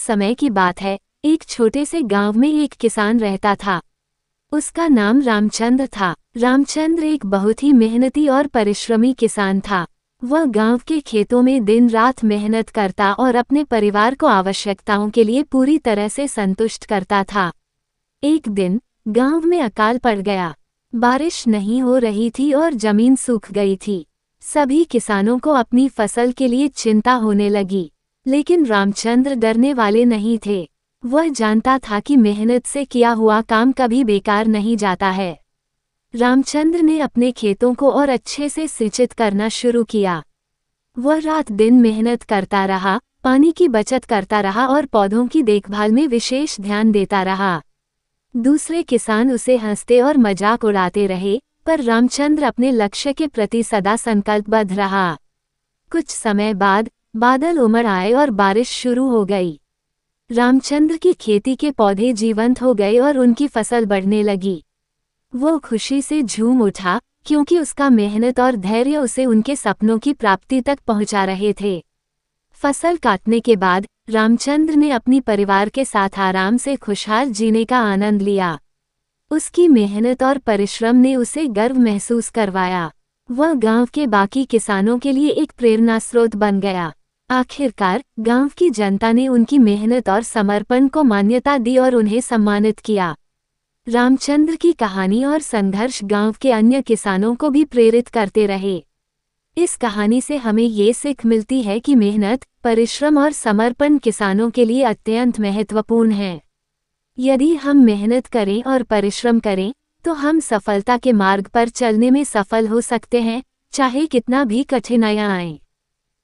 समय की बात है, एक छोटे से गांव में एक किसान रहता था। उसका नाम रामचंद्र था। रामचंद्र एक बहुत ही मेहनती और परिश्रमी किसान था। वह गांव के खेतों में दिन रात मेहनत करता और अपने परिवार को आवश्यकताओं के लिए पूरी तरह से संतुष्ट करता था। एक दिन गांव में अकाल पड़ गया। बारिश नहीं हो रही थी और जमीन सूख गई थी। सभी किसानों को अपनी फसल के लिए चिंता होने लगी, लेकिन रामचंद्र डरने वाले नहीं थे। वह जानता था कि मेहनत से किया हुआ काम कभी बेकार नहीं जाता है। रामचंद्र ने अपने खेतों को और अच्छे से सिंचित करना शुरू किया। वह रात दिन मेहनत करता रहा, पानी की बचत करता रहा और पौधों की देखभाल में विशेष ध्यान देता रहा। दूसरे किसान उसे हंसते और मजाक उड़ाते रहे, पर रामचंद्र अपने लक्ष्य के प्रति सदा संकल्पबद्ध रहा। कुछ समय बाद बादल उमड़ आए और बारिश शुरू हो गई। रामचंद्र की खेती के पौधे जीवंत हो गए और उनकी फसल बढ़ने लगी। वो खुशी से झूम उठा, क्योंकि उसका मेहनत और धैर्य उसे उनके सपनों की प्राप्ति तक पहुंचा रहे थे। फसल काटने के बाद रामचंद्र ने अपनी परिवार के साथ आराम से खुशहाल जीने का आनंद लिया। उसकी मेहनत और परिश्रम ने उसे गर्व महसूस करवाया। वह गांव के बाकी किसानों के लिए एक प्रेरणा स्रोत बन गया। आखिरकार गांव की जनता ने उनकी मेहनत और समर्पण को मान्यता दी और उन्हें सम्मानित किया। रामचंद्र की कहानी और संघर्ष गांव के अन्य किसानों को भी प्रेरित करते रहे। इस कहानी से हमें ये सीख मिलती है कि मेहनत, परिश्रम और समर्पण किसानों के लिए अत्यंत महत्वपूर्ण है। यदि हम मेहनत करें और परिश्रम करें, तो हम सफलता के मार्ग पर चलने में सफल हो सकते हैं, चाहे कितना भी कठिनाइयां आएं।